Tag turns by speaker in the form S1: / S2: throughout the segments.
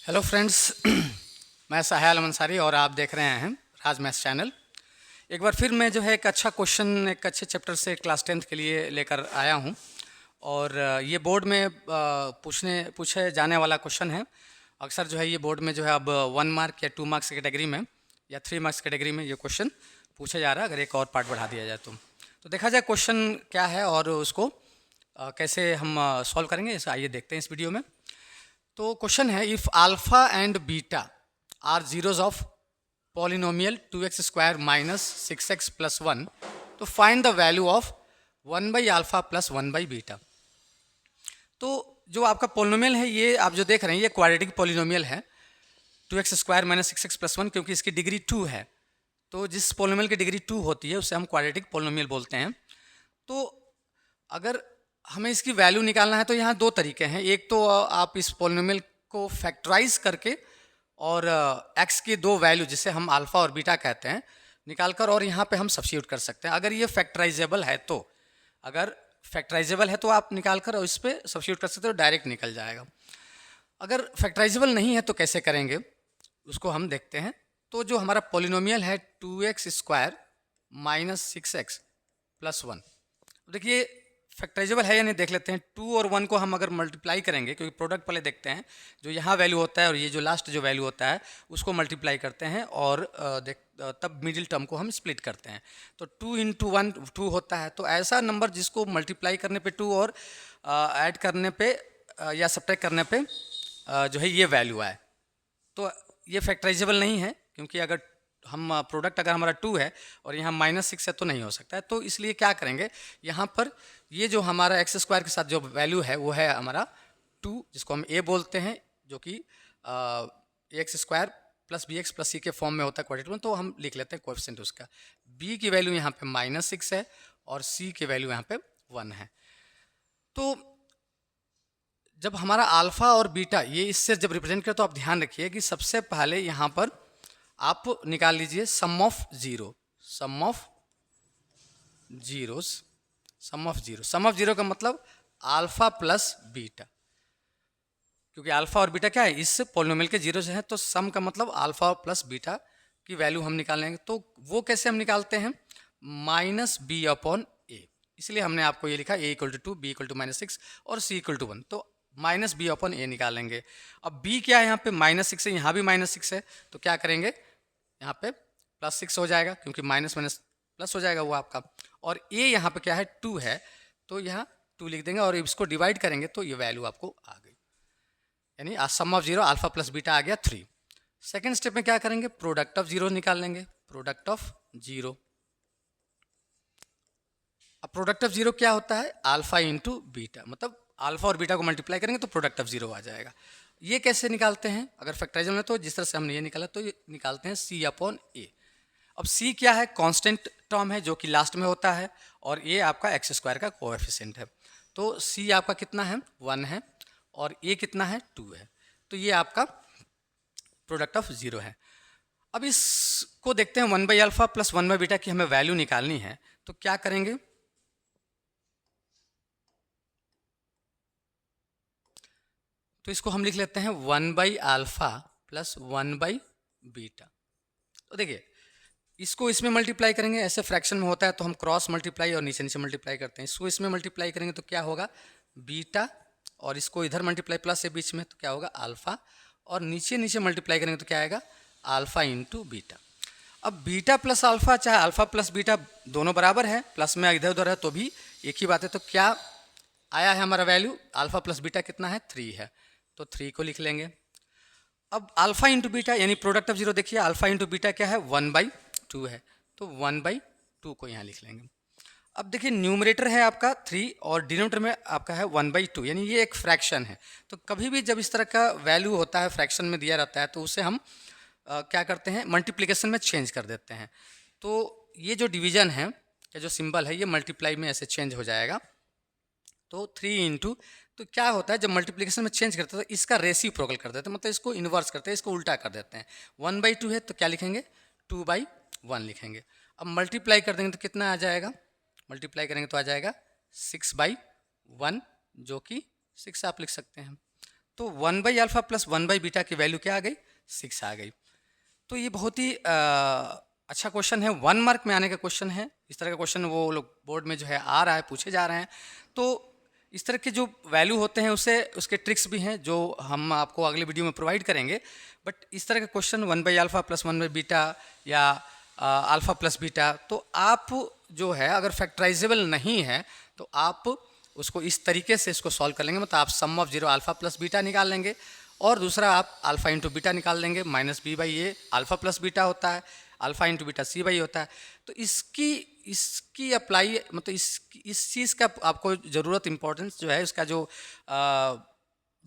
S1: Hello friends. मैं साहिल अंसारी और आप देख रहे हैं राज मैथ्स चैनल। एक बार फिर मैं जो है एक अच्छा क्वेश्चन एक अच्छे चैप्टर से क्लास 10th के लिए लेकर आया हूं। और ये बोर्ड में पूछे जाने वाला क्वेश्चन है। अक्सर जो है ये बोर्ड में जो है अब 1 मार्क या 2 मार्क्स की कैटेगरी में या 3 मार्क्स कैटेगरी में ये क्वेश्चन पूछा जा रहा है, अगर एक और पार्ट बढ़ा दिया जाए तो देखा जाए क्वेश्चन क्या है और उसको कैसे हम सॉल्व करेंगे। इसे आइए देखते हैं इस वीडियो में। तो क्वेश्चन है, if alpha and beta are zeros of polynomial 2x² minus 6x plus 1, तो फाइंड द वैल्यू ऑफ 1/अल्फा प्लस 1/बीटा। तो जो आपका पॉलिनोमियल है, ये आप जो देख रहे हैं ये क्वाड्रेटिक पॉलिनोमियल है 2x² माइनस 6x प्लस 1, क्योंकि इसकी डिग्री 2 है। तो जिस पॉलिनोमियल की डिग्री 2 होती है उसे हम क्वाड्रेटिक पॉलिनोमियल बोलते हैं। तो अगर हमें इसकी वैल्यू निकालना है तो यहाँ दो तरीके हैं। एक तो आप इस पॉलिनोमियल को फैक्टराइज करके और x की दो वैल्यू जिसे हम अल्फा और बीटा कहते हैं निकालकर और यहाँ पे हम सब्स्टिट्यूट कर सकते हैं, अगर ये फैक्टराइजेबल है तो। अगर फैक्टराइजेबल है तो आप निकालकर और इस पर सब्स्टिट्यूट कर सकते हो, डायरेक्ट निकल जाएगा। अगर फैक्टराइजेबल नहीं है तो कैसे करेंगे उसको हम देखते हैं। तो जो हमारा पॉलिनोमियल है 2x² माइनस 6x प्लस 1, देखिए फैक्टराइजेबल है या नहीं देख लेते हैं। 2 और 1 को हम अगर मल्टीप्लाई करेंगे, क्योंकि प्रोडक्ट पहले देखते हैं, जो यहाँ वैल्यू होता है और ये जो लास्ट जो वैल्यू होता है उसको मल्टीप्लाई करते हैं और तब मिडिल टर्म को हम स्प्लिट करते हैं। तो 2 × 1 2 होता है। तो ऐसा नंबर जिसको मल्टीप्लाई करने पे 2 और ऐड करने पे या सब्ट्रैक्ट करने पे जो है ये वैल्यू आए, तो ये फैक्टराइजेबल नहीं है। क्योंकि अगर हम प्रोडक्ट अगर हमारा 2 है और यहाँ -6 है तो नहीं हो सकता है। तो इसलिए क्या करेंगे, यहाँ पर ये जो हमारा x² के साथ जो वैल्यू है वो है हमारा 2, जिसको हम a बोलते हैं, जो कि ax² plus bx plus c के फॉर्म में होता है क्वाड्रेटिक में। तो हम लिख लेते हैं कोएफिशिएंट उसका। b की वैल्यू यहाँ पे -6 है और c की वैल्यू यहाँ पे 1 है। तो जब हमारा अल्फा और बीटा ये इससे जब रिप्रेजेंट करे तो आप ध्यान रखिए कि सबसे पहले यहाँ पर आप निकाल लीजिए sum of zero. Sum of zeros, sum of zero, sum of zero का मतलब अल्फा प्लस बीटा, क्योंकि अल्फा और बीटा क्या है, इस पॉलिनोमियल के जीरो से है। तो सम का मतलब अल्फा प्लस बीटा की वैल्यू हम निकालेंगे। तो वो कैसे हम निकालते हैं, -b/a। इसलिए हमने आपको ये लिखा a = 2, b = -6 और c = 1। तो -b/a निकालेंगे। अब b क्या है, यहाँ पे -6 है, यहाँ भी -6 है, तो क्या करेंगे, यहाँ पे +6 हो जाएगा, क्योंकि माइनस माइनस प्लस हो जाएगा वो आपका। और a यहाँ पे क्या है, 2 है, तो यहाँ 2 लिख देंगे और इसको डिवाइड करेंगे तो ये वैल्यू आपको आ गई, यानी sum of zero alpha plus beta आ गया 3। सेकेंड स्टेप में क्या करेंगे, प्रोडक्ट ऑफ जीरो निकाल लेंगे। प्रोडक्ट ऑफ जीरो, अब प्रोडक्ट ऑफ जीरो क्या होता है, अल्फा इंटू बीटा, मतलब अल्फा और बीटा को मल्टीप्लाई करेंगे तो प्रोडक्ट ऑफ जीरो आ जाएगा। ये कैसे निकालते हैं, अगर फैक्टराइजल में तो जिस तरह से हमने ये निकाला तो ये निकालते हैं c/a। अब c क्या है, कांस्टेंट टर्म है जो कि लास्ट में होता है, और ये आपका x² का कोएफिशिएंट है। तो c आपका कितना है, 1 है, और a कितना है, 2 है। तो ये आपका प्रोडक्ट ऑफ जीरो है। अब इसको देखते हैं 1/अल्फा प्लस 1/बीटा की हमें वैल्यू निकालनी है। तो क्या करेंगे, तो इसको हम लिख लेते हैं 1/अल्फा प्लस 1/बीटा। तो देखिए इसको इसमें मल्टीप्लाई करेंगे, ऐसे फ्रैक्शन में होता है तो हम क्रॉस मल्टीप्लाई और नीचे नीचे मल्टीप्लाई करते हैं। इसको इसमें मल्टीप्लाई करेंगे तो क्या होगा, बीटा, और इसको इधर मल्टीप्लाई प्लस से बीच में तो क्या होगा, अल्फा, और नीचे नीचे मल्टीप्लाई करेंगे तो क्या आएगा, अल्फा इंटू बीटा। अब बीटा प्लस अल्फा चाहे अल्फा प्लस बीटा दोनों बराबर है, प्लस में इधर उधर है तो भी एक ही बात है। तो क्या आया है हमारा वैल्यू, अल्फा प्लस बीटा कितना है, 3 है, तो 3 को लिख लेंगे। अब अल्फा इंटू बीटा यानी प्रोडक्ट ऑफ जीरो, देखिए अल्फा इंटू बीटा क्या है, 1/2 है, तो 1/2 को यहाँ लिख लेंगे। अब देखिए न्यूमरेटर है आपका 3 और डिनोमिनेटर में आपका है 1/2, यानी ये एक फ्रैक्शन है। तो कभी भी जब इस तरह का वैल्यू होता है फ्रैक्शन में दिया रहता है तो उसे हम क्या करते हैं, मल्टीप्लिकेशन में चेंज कर देते हैं। तो ये जो डिवीजन है या जो सिंबल है ये मल्टीप्लाई में ऐसे चेंज हो जाएगा। तो 3 इंटू, तो क्या होता है जब मल्टीप्लिकेशन में चेंज करते हैं तो इसका रेसिप्रोकल कर देते हैं, मतलब इसको इन्वर्स करते हैं, इसको उल्टा कर देते हैं। 1/2 है तो क्या लिखेंगे, 2/1 लिखेंगे। अब मल्टीप्लाई कर देंगे तो कितना आ जाएगा, मल्टीप्लाई करेंगे तो आ जाएगा 6/1, जो कि 6 आप लिख सकते हैं। तो 1/α प्लस 1/बीटा की वैल्यू क्या आ गई? 6 आ गई। तो ये बहुत ही अच्छा क्वेश्चन है, 1 मार्क में आने का क्वेश्चन है। इस तरह का क्वेश्चन वो लोग बोर्ड में जो है आ रहा है, पूछे जा रहे हैं। तो इस तरह के जो वैल्यू होते हैं उसके ट्रिक्स भी हैं जो हम आपको अगले वीडियो में प्रोवाइड करेंगे। बट इस तरह का क्वेश्चन 1/α प्लस 1/बीटा या अल्फ़ा प्लस बीटा, तो आप जो है अगर फैक्टराइजेबल नहीं है तो आप उसको इस तरीके से इसको सॉल्व कर लेंगे। मतलब आप सम ऑफ 0 अल्फ़ा प्लस बीटा निकाल लेंगे और दूसरा आप अल्फ़ा इंटू बीटा निकाल देंगे, minus B by A alpha plus beta होता है, alpha into beta C by होता है। तो इसकी अप्लाई मतलब इस चीज़ का आपको ज़रूरत, इम्पोर्टेंस जो है इसका जो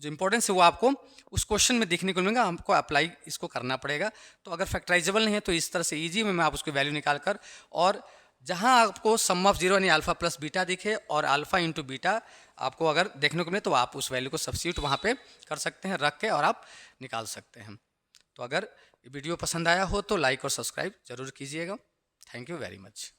S1: इम्पोर्टेंस है वो आपको उस क्वेश्चन में देखने को मिलेगा, हमको अप्लाई इसको करना पड़ेगा। तो अगर फैक्टराइजेबल नहीं है तो इस तरह से ईजी में आप उसकी वैल्यू निकाल कर, और जहां आपको सम ऑफ 0 यानी अल्फ़ा प्लस बीटा दिखे और अल्फ़ा इंटू बीटा आपको अगर देखने को मिले तो आप उस वैल्यू को सब्स्टिट्यूट वहाँ पे कर सकते हैं, रख के, और आप निकाल सकते हैं। तो अगर वीडियो पसंद आया हो तो लाइक और सब्सक्राइब जरूर कीजिएगा। Thank you very much.